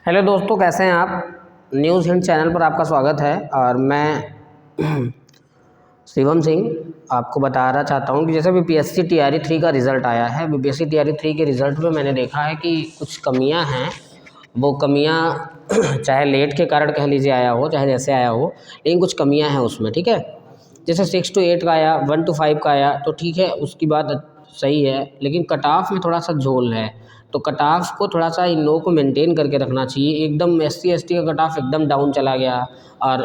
Hello दोस्तों, कैसे हैं आप। न्यूज़ हिंट चैनल पर आपका स्वागत है। और मैं शिवम सिंह आपको बताना चाहता हूं कि जैसे बीपीएससी टीआरई 3 का रिज़ल्ट आया है। बीपीएससी टीआरई 3 के रिज़ल्ट में मैंने देखा है कि कुछ कमियां हैं। वो कमियां चाहे लेट के कारण कह लीजिए आया हो, चाहे जैसे आया हो, लेकिन कुछ कमियां हैं उसमें। ठीक है, जैसे 6 to 8 का आया, 1 to 5 का आया तो ठीक है, उसकी बात सही है। लेकिन कट ऑफ में थोड़ा सा झोल है, तो कट ऑफ को थोड़ा सा इन लोगों को मेंटेन करके रखना चाहिए। एकदम एससी एसटी का कट ऑफ एकदम डाउन चला गया। और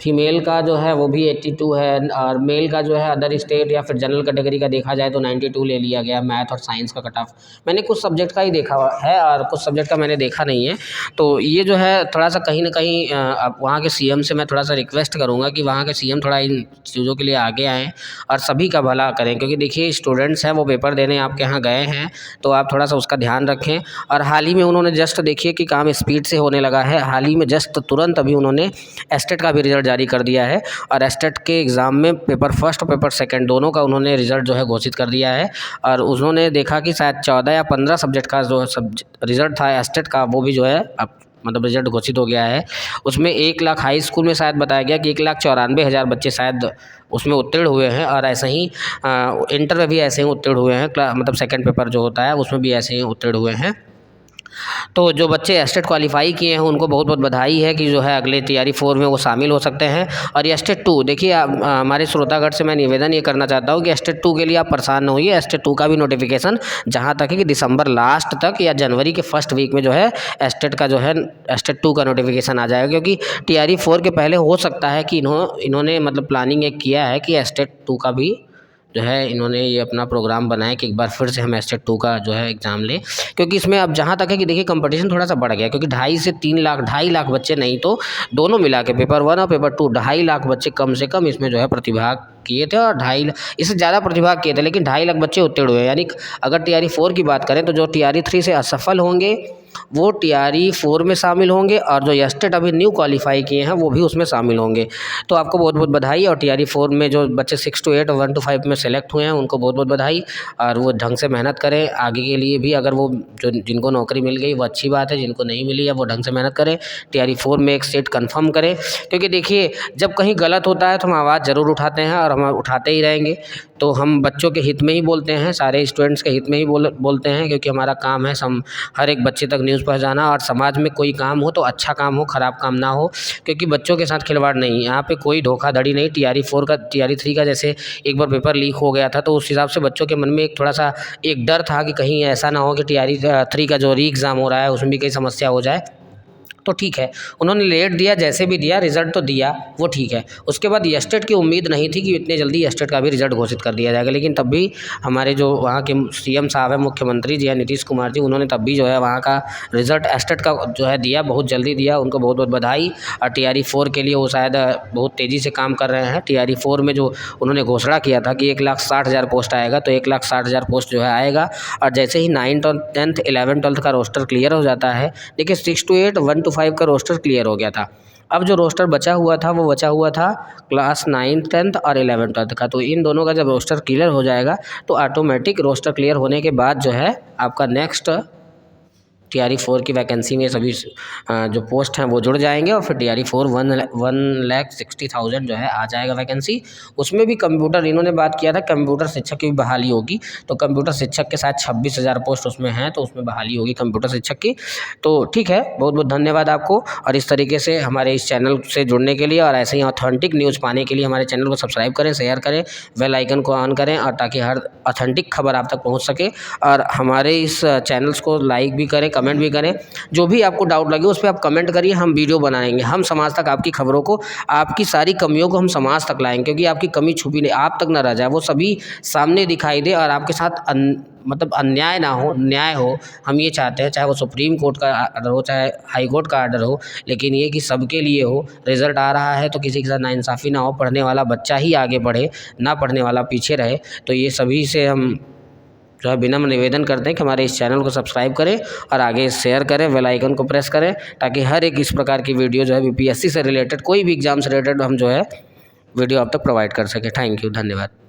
फीमेल का जो है वो भी 82 है, और मेल का जो है अदर स्टेट या फिर जनरल कैटेगरी का देखा जाए तो 92 ले लिया गया। मैथ और साइंस का कट ऑफ मैंने कुछ सब्जेक्ट का ही देखा हुआ है और कुछ सब्जेक्ट का मैंने देखा नहीं है। तो ये जो है थोड़ा सा कहीं ना कहीं अब वहाँ के सीएम से मैं थोड़ा सा रिक्वेस्ट करूँगा कि वहाँ के सीएम थोड़ा इन चीज़ों के लिए आगे आएँ और सभी का भला करें। क्योंकि देखिए, स्टूडेंट्स हैं वो पेपर देने आपके यहाँ गए हैं, तो आप थोड़ा सा उसका ध्यान रखें। और हाल ही में उन्होंने जस्ट देखिए कि काम स्पीड से होने लगा है। हाल ही में जस्ट तुरंत अभी उन्होंने एस्टेट का भी रिजल्ट जारी कर दिया है, और एस्टेट के एग्ज़ाम में पेपर फर्स्ट और पेपर सेकंड दोनों का उन्होंने रिजल्ट जो है घोषित कर दिया है। और उन्होंने देखा कि शायद 14 या 15 सब्जेक्ट का जो रिजल्ट था एस्टेट का, वो भी जो है अब मतलब रिजल्ट घोषित हो गया है। उसमें 1 लाख हाई स्कूल में शायद बताया गया कि 1,94,000 बच्चे शायद उसमें उत्तीर्ण हुए हैं। और ऐसे ही इंटर में भी ऐसे ही उत्तीर्ण हुए हैं, मतलब सेकंड पेपर जो होता है उसमें भी ऐसे ही उत्तीर्ण हुए हैं। तो जो बच्चे एस्टेट क्वालिफाई किए हैं उनको बहुत बहुत बधाई है कि जो है अगले टीआरई 4 में वो शामिल हो सकते हैं। और एस्टेट 2 देखिए, हमारे श्रोतागढ़ से मैं निवेदन ये करना चाहता हूँ कि एस्टेट 2 के लिए आप परेशान न होइए। एस्टेट 2 का भी नोटिफिकेशन जहाँ तक है कि दिसंबर लास्ट तक या जनवरी के फर्स्ट वीक में जो है एस्टेट का जो है एस्टेट 2 का नोटिफिकेशन आ जाएगा। क्योंकि टीआरई 4 के पहले हो सकता है कि इन्होंने मतलब प्लानिंग एक किया है कि एस्टेट 2 का भी जो है इन्होंने ये अपना प्रोग्राम बनाया कि एक बार फिर से हम एस्टेट 2 का जो है एग्ज़ाम लें। क्योंकि इसमें अब जहाँ तक है कि देखिए कंपटीशन थोड़ा सा बढ़ गया, क्योंकि 2.5 से 3 लाख 2.5 लाख बच्चे, नहीं तो दोनों मिला के पेपर 1 और पेपर 2 2.5 लाख बच्चे कम से कम इसमें जो है प्रतिभाग किए थे। और 2.5 इससे ज़्यादा प्रतिभाग किए थे, लेकिन 2.5 लाख बच्चे उत्तीर्ण हुए। यानी अगर टीआरई 4 की बात करें तो जो टीआरई 3 से असफल होंगे वो टीआरई 4 में शामिल होंगे, और जो एस्टेट अभी न्यू क्वालिफाई किए हैं वो भी उसमें शामिल होंगे। तो आपको बहुत बहुत बधाई। और टीआरई 4 में जो बच्चे 6 to 8 और 1 to 5 में सेलेक्ट हुए हैं उनको बहुत बहुत बधाई। और वो ढंग से मेहनत करें आगे के लिए भी। अगर वो जो जिनको नौकरी मिल गई वो अच्छी बात है, जिनको नहीं मिली है वो ढंग से मेहनत करें, टीआरई 4 में एक सीट कन्फर्म करें। क्योंकि देखिए, जब कहीं गलत होता है तो हम आवाज़ ज़रूर उठाते हैं और हम उठाते ही रहेंगे। तो हम बच्चों के हित में ही बोलते हैं, सारे स्टूडेंट्स के हित में ही बोलते हैं, क्योंकि हमारा काम है हर एक बच्चे तक न्यूज़ पहुंचाना। और समाज में कोई काम हो तो अच्छा काम हो, ख़राब काम ना हो। क्योंकि बच्चों के साथ खिलवाड़ नहीं, यहाँ पे कोई धोखाधड़ी नहीं। टीआरई 3 का जैसे एक बार पेपर लीक हो गया था, तो उस हिसाब से बच्चों के मन में एक थोड़ा सा एक डर था कि कहीं ऐसा ना हो कि टीआरई 3 का जो री एग्ज़ाम हो रहा है उसमें भी कई समस्या हो जाए। तो ठीक है, उन्होंने लेट दिया, जैसे भी दिया रिज़ल्ट तो दिया, वो ठीक है। उसके बाद एस्टेट की उम्मीद नहीं थी कि इतने जल्दी एस्टेट का भी रिज़ल्ट घोषित कर दिया जाएगा। लेकिन तब भी हमारे जो वहाँ के सीएम साहब हैं, मुख्यमंत्री जी हैं नीतीश कुमार जी, उन्होंने तब भी जो है वहाँ का रिज़ल्ट एस्टेट का जो है दिया, बहुत जल्दी दिया। उनको बहुत बहुत बधाई। और टीआरई 4 के लिए वो शायद बहुत तेज़ी से काम कर रहे हैं। टीआरई 4 में जो उन्होंने घोषणा किया था कि 1,60,000 पोस्ट आएगा, तो 1,60,000 पोस्ट जो है आएगा। और जैसे ही 9th और 10th 11th 12th का रोस्टर क्लियर हो जाता है, देखिए 6 to 8 1 to 5 का रोस्टर क्लियर हो गया था। अब जो रोस्टर बचा हुआ था वो बचा हुआ था क्लास 9th 10th और 11th 12th का। तो इन दोनों का जब रोस्टर क्लियर हो जाएगा तो ऑटोमेटिक रोस्टर क्लियर होने के बाद जो है आपका नेक्स्ट टीआरई 4 की वैकेंसी में सभी जो पोस्ट हैं वो जुड़ जाएंगे। और फिर टीआरई 4 1,60,000 जो है आ जाएगा वैकेंसी। उसमें भी कंप्यूटर, इन्होंने बात किया था कंप्यूटर शिक्षक की भी बहाली होगी। तो कंप्यूटर शिक्षक के साथ 26,000 पोस्ट उसमें हैं, तो उसमें बहाली होगी कंप्यूटर शिक्षक की। तो ठीक है, बहुत बहुत धन्यवाद आपको। और इस तरीके से हमारे इस चैनल से जुड़ने के लिए और ऐसे ही ऑथेंटिक न्यूज़ पाने के लिए हमारे चैनल को सब्सक्राइब करें, शेयर करें, बेल आइकन को ऑन करें, और ताकि हर ऑथेंटिक खबर आप तक पहुँच सके। और हमारे इस चैनल्स को लाइक भी करें, कमेंट भी करें। जो भी आपको डाउट लगे उस पर आप कमेंट करिए, हम वीडियो बनाएंगे। हम समाज तक आपकी खबरों को, आपकी सारी कमियों को हम समाज तक लाएंगे। क्योंकि आपकी कमी छुपी नहीं, आप तक ना रह जाए, वो सभी सामने दिखाई दे और आपके साथ मतलब अन्याय ना हो, न्याय हो। हम ये चाहते हैं, चाहे वो सुप्रीम कोर्ट का आर्डर हो, चाहे हाई कोर्ट का आर्डर हो, लेकिन ये कि सबके लिए हो। रिजल्ट आ रहा है तो किसी के साथ नाइंसाफ़ी ना हो, पढ़ने वाला बच्चा ही आगे बढ़े, ना पढ़ने वाला पीछे रहे। तो ये सभी से हम जो है विनम्र निवेदन करते हैं कि हमारे इस चैनल को सब्सक्राइब करें और आगे शेयर करें, बेल आइकन को प्रेस करें, ताकि हर एक इस प्रकार की वीडियो जो है बीपीएससी से रिलेटेड, कोई भी एग्जाम से रिलेटेड हम जो है वीडियो आप तक प्रोवाइड कर सकें। थैंक यू, धन्यवाद।